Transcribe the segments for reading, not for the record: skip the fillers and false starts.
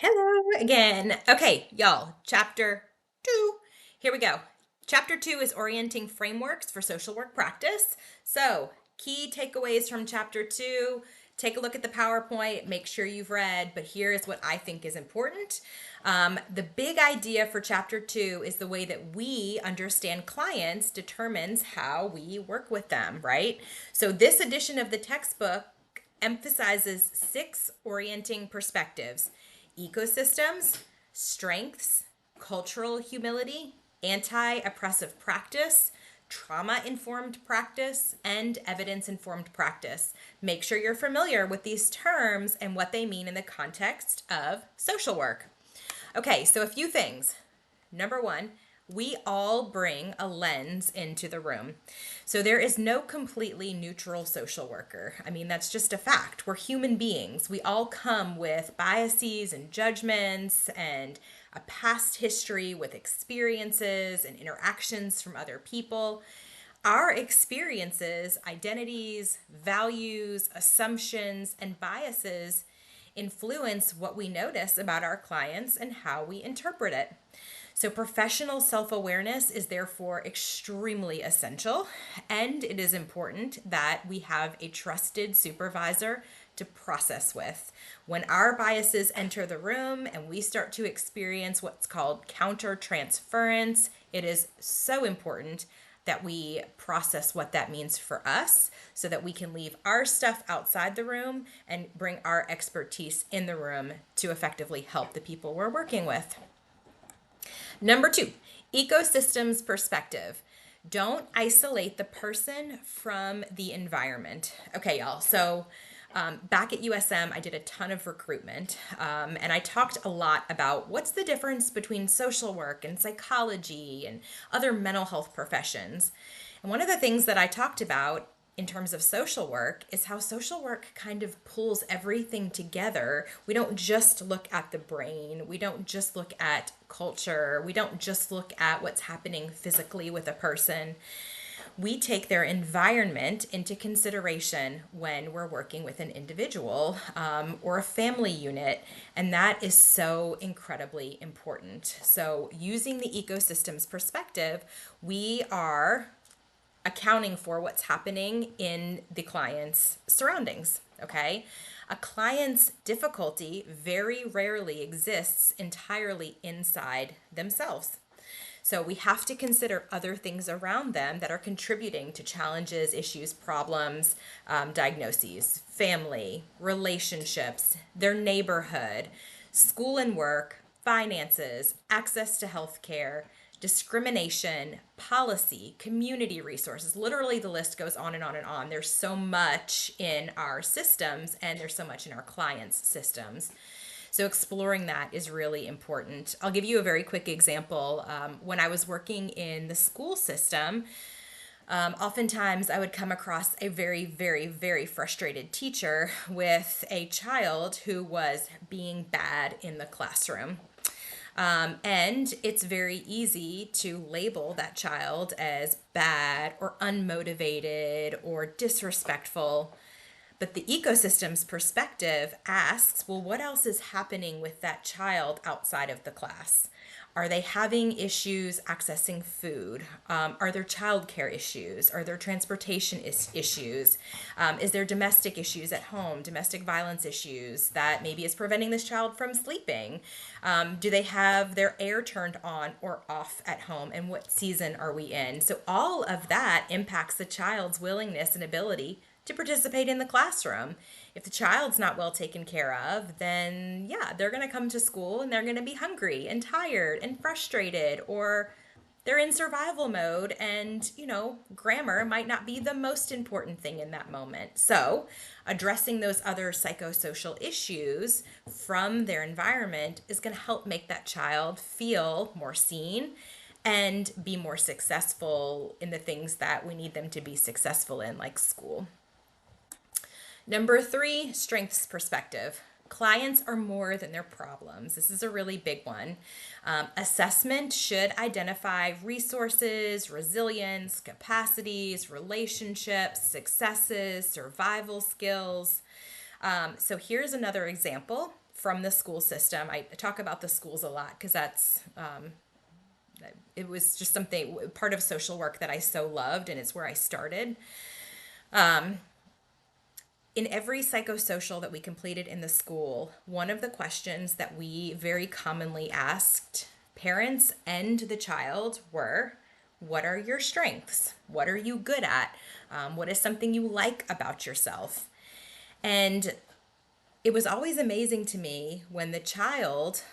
Hello again. Okay, y'all, chapter two. Here we go. Chapter two is orienting frameworks for social work practice. So, key takeaways from chapter two. Take a look at the PowerPoint, make sure you've read, but here is what I think is important. The big idea for chapter two is the way that we understand clients determines how we work with them, right? So, this edition of the textbook emphasizes six orienting perspectives: ecosystems, strengths, cultural humility, anti oppressive practice, trauma informed practice, and evidence informed practice. Make sure you're familiar with these terms and what they mean in the context of social work. Okay, so a few things. Number one, we all bring a lens into the room. So there is no completely neutral social worker. I mean, that's just a fact. We're human beings. We all come with biases and judgments and a past history with experiences and interactions from other people. Our experiences, identities, values, assumptions, and biases influence what we notice about our clients and how we interpret it. So, professional self awareness is therefore extremely essential, and it is important that we have a trusted supervisor to process with. When our biases enter the room and we start to experience what's called counter transference, it is so important that we process what that means for us so that we can leave our stuff outside the room and bring our expertise in the room to effectively help the people we're working with. Number two, ecosystems perspective. Don't isolate the person from the environment. Okay, y'all. So, back at USM, I did a ton of recruitment, and I talked a lot about what's the difference between social work and psychology and other mental health professions. And one of the things that I talked about in terms of social work is how social work kind of pulls everything together. We don't just look at the brain, we don't just look at culture, we don't just look at what's happening physically with a person. We take their environment into consideration when we're working with an individual or a family unit, and that is so incredibly important. So, using the ecosystems perspective, we are accounting for what's happening in the client's surroundings, okay? A client's difficulty very rarely exists entirely inside themselves. So we have to consider other things around them that are contributing to challenges, issues, problems, diagnoses, family, relationships, their neighborhood, school and work, finances, access to health care, discrimination, policy, community resources. Literally, the list goes on and on and on. There's so much in our systems, and there's so much in our clients' systems. So, exploring that is really important. I'll give you a very quick example. When I was working in the school system, oftentimes I would come across a very, very, very frustrated teacher with a child who was being bad in the classroom. And it's very easy to label that child as bad or unmotivated or disrespectful. But the ecosystem's perspective asks, well, what else is happening with that child outside of the class? Are they having issues accessing food? Are there childcare issues? Are there transportation issues? Is there domestic issues at home, domestic violence issues that maybe is preventing this child from sleeping? Do they have their air turned on or off at home? And what season are we in? So all of that impacts the child's willingness and ability to participate in the classroom. If the child's not well taken care of, then yeah, they're going to come to school and they're going to be hungry and tired and frustrated, or they're in survival mode, and grammar might not be the most important thing in that moment. So, addressing those other psychosocial issues from their environment is going to help make that child feel more seen and be more successful in the things that we need them to be successful in, like school. Number three, strengths perspective. Clients are more than their problems. This is a really big one. Assessment should identify resources, resilience, capacities, relationships, successes, survival skills. So here's another example from the school system. I talk about the schools a lot because it was just something, part of social work that I so loved, and it's where I started. In every psychosocial that we completed in the school, one of the questions that we very commonly asked parents and the child were, what are your strengths? What are you good at? What is something you like about yourself? And it was always amazing to me when the child,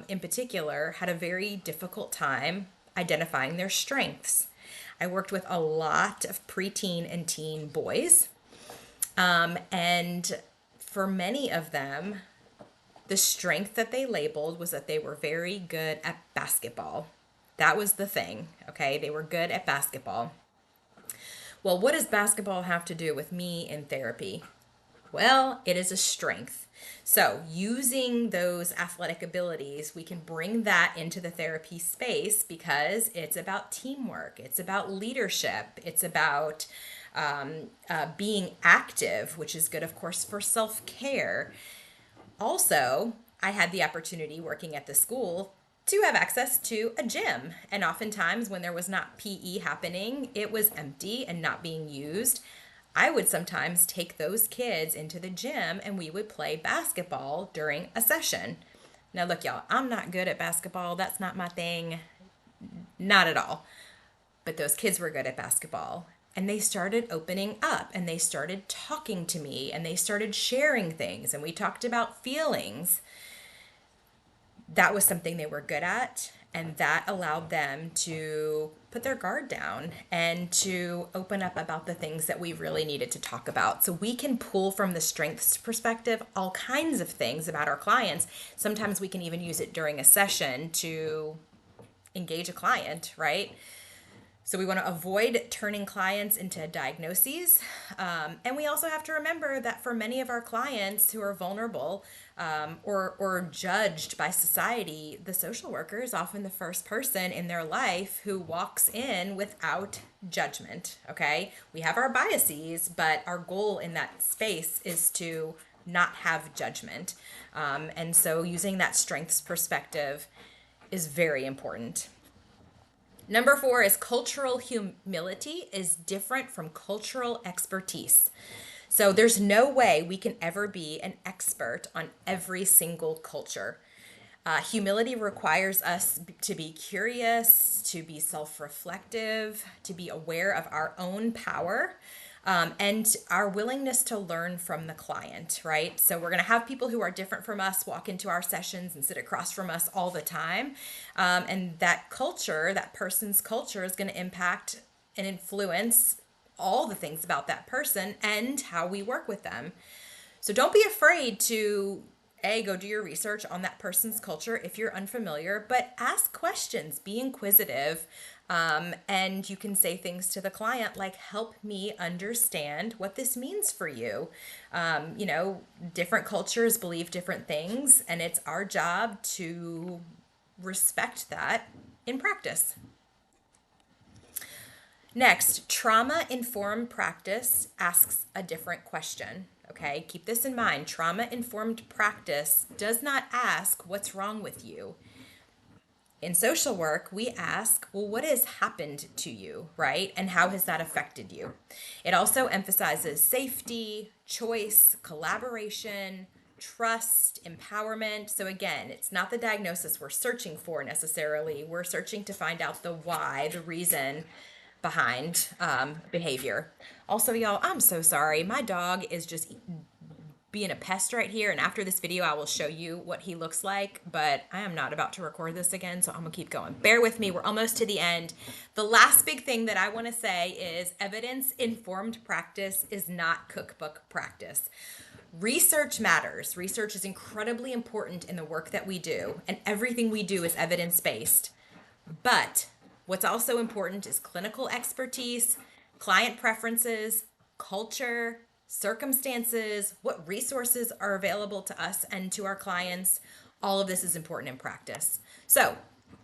in particular, had a very difficult time identifying their strengths. I worked with a lot of preteen and teen boys. And for many of them, the strength that they labeled was that they were very good at basketball. That was the thing, okay? They were good at basketball. Well, what does basketball have to do with me in therapy? Well, it is a strength. So, using those athletic abilities, we can bring that into the therapy space because it's about teamwork, it's about leadership, it's about being active, which is good, of course, for self-care. Also, I had the opportunity working at the school to have access to a gym. And oftentimes when there was not PE happening, it was empty and not being used. I would sometimes take those kids into the gym and we would play basketball during a session. Now, look, y'all, I'm not good at basketball. That's not my thing. Not at all. But those kids were good at basketball. And they started opening up and they started talking to me and they started sharing things. And we talked about feelings. That was something they were good at. And that allowed them to put their guard down and to open up about the things that we really needed to talk about. So we can pull from the strengths perspective all kinds of things about our clients. Sometimes we can even use it during a session to engage a client, right? So we want to avoid turning clients into diagnoses. And we also have to remember that for many of our clients who are vulnerable or judged by society, the social worker is often the first person in their life who walks in without judgment, okay? We have our biases, but our goal in that space is to not have judgment. And so using that strengths perspective is very important. Number 4 is cultural humility is different from cultural expertise. So there's no way we can ever be an expert on every single culture. Humility requires us to be curious, to be self-reflective, to be aware of our own power, and our willingness to learn from the client, right? So we're going to have people who are different from us walk into our sessions and sit across from us all the time. And that culture, that person's culture is going to impact and influence all the things about that person and how we work with them. So don't be afraid to go do your research on that person's culture if you're unfamiliar, but ask questions, be inquisitive. And you can say things to the client like, help me understand what this means for you. Different cultures believe different things, and it's our job to respect that in practice. Next, trauma-informed practice asks a different question. Okay, keep this in mind. Trauma-informed practice does not ask what's wrong with you. In social work, we ask, well, what has happened to you, right? And how has that affected you? It also emphasizes safety, choice, collaboration, trust, empowerment. So again, it's not the diagnosis we're searching for necessarily. We're searching to find out the why, the reason behind behavior. Also, y'all, I'm so sorry. My dog is just being a pest right here, and after this video I will show you what he looks like, but I am not about to record this again, so I'm gonna keep going. Bear with me, we're almost to the end. The last big thing that I want to say is evidence-informed practice is not cookbook practice. Research matters. Research is incredibly important in the work that we do, and everything we do is evidence-based. But what's also important is clinical expertise, client preferences, culture, circumstances, what resources are available to us and to our clients. All of this is important in practice. So,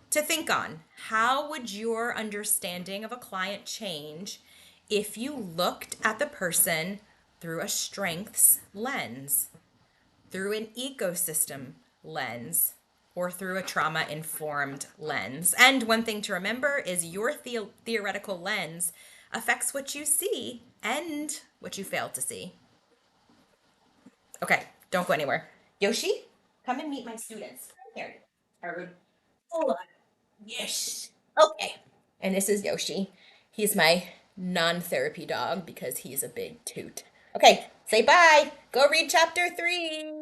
to think on, how would your understanding of a client change if you looked at the person through a strengths lens? through an ecosystem lens or through a trauma informed lens. And one thing to remember is your theoretical lens affects what you see and what you fail to see. Okay, don't go anywhere. Yoshi, come and meet my students. Here. Hold on. Yes. Okay. And this is Yoshi. He's my non therapy dog because he's a big toot. Okay, say bye. Go read chapter 3.